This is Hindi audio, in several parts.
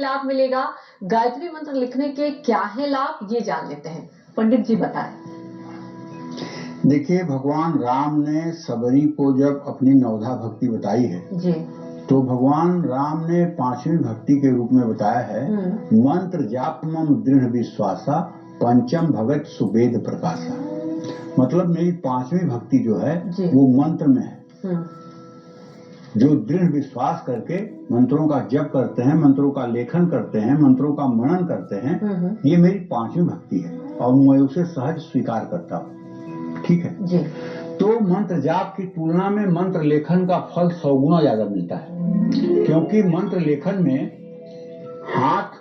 लाभ मिलेगा। गायत्री मंत्र लिखने के क्या है लाभ, ये जान लेते हैं। पंडित जी बताएं। देखिए, भगवान राम ने सबरी को जब अपनी नवधा भक्ति बताई है जी, तो भगवान राम ने पांचवी भक्ति के रूप में बताया है, मंत्र जाप मम दृढ़ विश्वासा पंचम भगत सुवेद प्रकाशा। मतलब मेरी पांचवी भक्ति जो है वो मंत्र में है। जो दृढ़ विश्वास करके मंत्रों का जप करते हैं, मंत्रों का लेखन करते हैं, मंत्रों का मनन करते हैं, ये मेरी पांचवी भक्ति है और मैं उसे सहज स्वीकार करता हूँ। ठीक है जी। तो मंत्र जाप की तुलना में मंत्र लेखन का फल 100 गुना ज्यादा मिलता है, क्योंकि मंत्र लेखन में हाथ,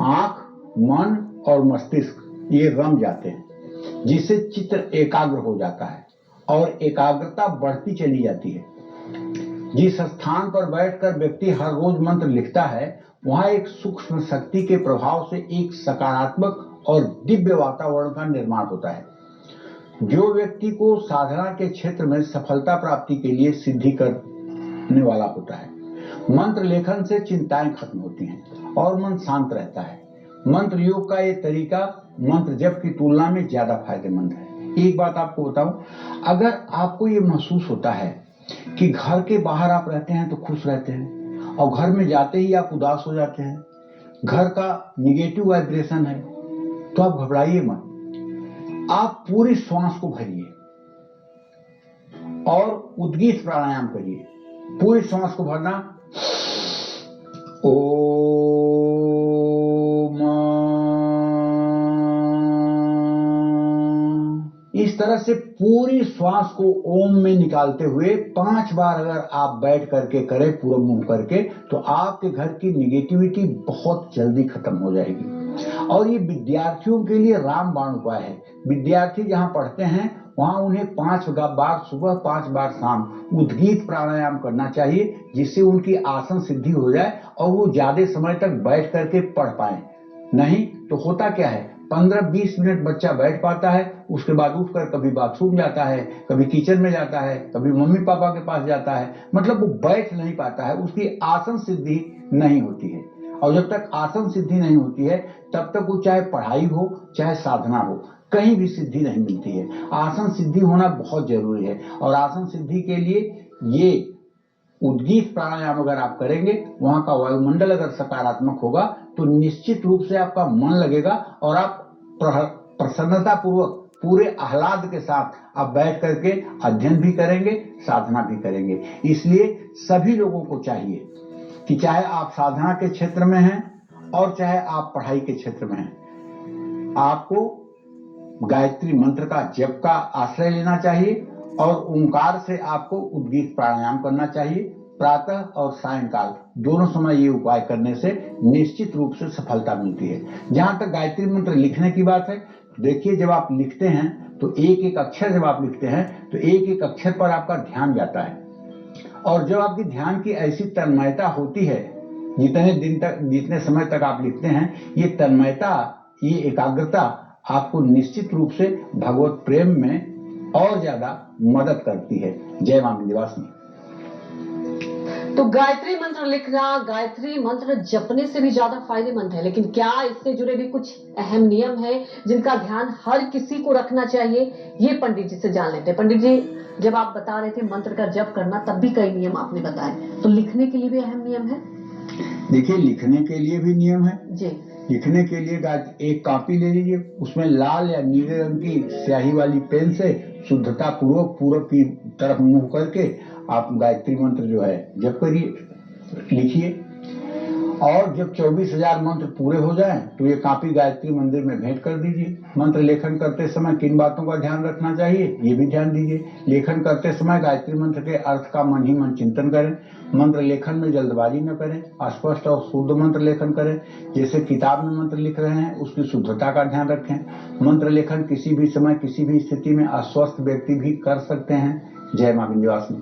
आंख, मन और मस्तिष्क ये रम जाते हैं, जिससे चित्त एकाग्र हो जाता है और एकाग्रता बढ़ती चली जाती है। जिस स्थान पर बैठकर व्यक्ति हर रोज मंत्र लिखता है, वहां एक सूक्ष्म शक्ति के प्रभाव से एक सकारात्मक और दिव्य वातावरण का निर्माण होता है, जो व्यक्ति को साधना के क्षेत्र में सफलता प्राप्ति के लिए सिद्धि करने वाला होता है। मंत्र लेखन से चिंताएं खत्म होती हैं और मन शांत रहता है। मंत्र योग का ये तरीका मंत्र जप की तुलना में ज्यादा फायदेमंद है। एक बात आपको बताऊं, अगर आपको ये महसूस होता है कि घर के बाहर आप रहते हैं तो खुश रहते हैं और घर में जाते ही आप उदास हो जाते हैं, घर का निगेटिव वाइब्रेशन है, तो आप घबराइए मत। आप पूरी श्वास को भरिए और उद्गीत प्राणायाम करिए। पूरी श्वास को भरना, ओम, इस तरह से पूरी श्वास को ओम में निकालते हुए 5 बार अगर आप बैठ करके करें पूरा मुंह करके, तो आपके घर की निगेटिविटी बहुत जल्दी खत्म हो जाएगी। और ये विद्यार्थियों के लिए रामबाण उपाय है। विद्यार्थी जहां पढ़ते हैं वहां उन्हें 5 बार सुबह 5 बार शाम उद्गीत प्राणायाम करना चाहिए, जिससे उनकी आसन सिद्धि हो जाए और वो ज्यादा समय तक बैठ करके पढ़ पाए। नहीं तो होता क्या है, 15-20 मिनट बच्चा बैठ पाता है, उसके बाद उठकर कभी बाथरूम जाता है, कभी किचन में जाता है, कभी मम्मी पापा के पास जाता है, मतलब वो बैठ नहीं पाता है, उसकी आसन सिद्धि नहीं होती है। और जब तक आसन सिद्धि नहीं होती है तब तक वो चाहे पढ़ाई हो चाहे साधना हो, कहीं भी सिद्धि नहीं मिलती है। आसन सिद्धि होना बहुत जरूरी है और आसन सिद्धि के लिए ये उद्गीत प्राणायाम अगर आप करेंगे, वहां का वायुमंडल अगर सकारात्मक होगा तो निश्चित रूप से आपका मन लगेगा और आप प्रसन्नता पूर्वक पूरे आह्लाद के साथ आप बैठ करके अध्ययन भी करेंगे, साधना भी करेंगे। इसलिए सभी लोगों को चाहिए कि चाहे आप साधना के क्षेत्र में हैं और चाहे आप पढ़ाई के क्षेत्र में हैं, आपको गायत्री मंत्र का जप का आश्रय लेना चाहिए और ओंकार से आपको उद्गीत प्राणायाम करना चाहिए। प्रातः और सायंकाल दोनों समय ये उपाय करने से निश्चित रूप से सफलता मिलती है। जहां तक गायत्री मंत्र लिखने की बात है, देखिए जब आप लिखते हैं तो एक एक अक्षर जब आप लिखते हैं तो एक एक अक्षर पर आपका ध्यान जाता है और जब आपकी ध्यान की ऐसी तन्मयता होती है, जितने दिन तक जितने समय तक आप लिखते हैं, ये तन्मयता, ये एकाग्रता आपको निश्चित रूप से भगवत प्रेम में और ज्यादा मदद करती है। जय मां विंध्यवासिनी। तो गायत्री मंत्र लिखना गायत्री मंत्र जपने से भी ज्यादा फायदेमंद है, लेकिन क्या इससे जुड़े भी कुछ अहम नियम है जिनका ध्यान हर किसी को रखना चाहिए, ये पंडित जी से जान लेते हैं। पंडित जी, जब आप बता रहे थे मंत्र का जप करना, तब भी कई नियम आपने बताए, तो लिखने के लिए भी अहम नियम है? देखिए, लिखने के लिए भी नियम है जी। लिखने के लिए एक कॉपी ले लीजिए, उसमें लाल या नीले रंग की स्याही वाली पेन से शुद्धता पूर्वक पूरब की तरफ मुंह करके आप गायत्री मंत्र जो है जप करिए, लिखिए। और जब 24,000 मंत्र पूरे हो जाएं तो ये कॉपी गायत्री मंदिर में भेंट कर दीजिए। मंत्र लेखन करते समय किन बातों का ध्यान रखना चाहिए, ये भी ध्यान दीजिए। लेखन करते समय गायत्री मंत्र के अर्थ का मन ही मन चिंतन करें। मंत्र लेखन में जल्दबाजी न करें, स्पष्ट और शुद्ध मंत्र लेखन करें। जैसे किताब में मंत्र लिख रहे हैं उसकी शुद्धता का ध्यान रखें। मंत्र लेखन किसी भी समय किसी भी स्थिति में अस्वस्थ व्यक्ति भी कर सकते हैं। जय मां विंध्यवासिनी।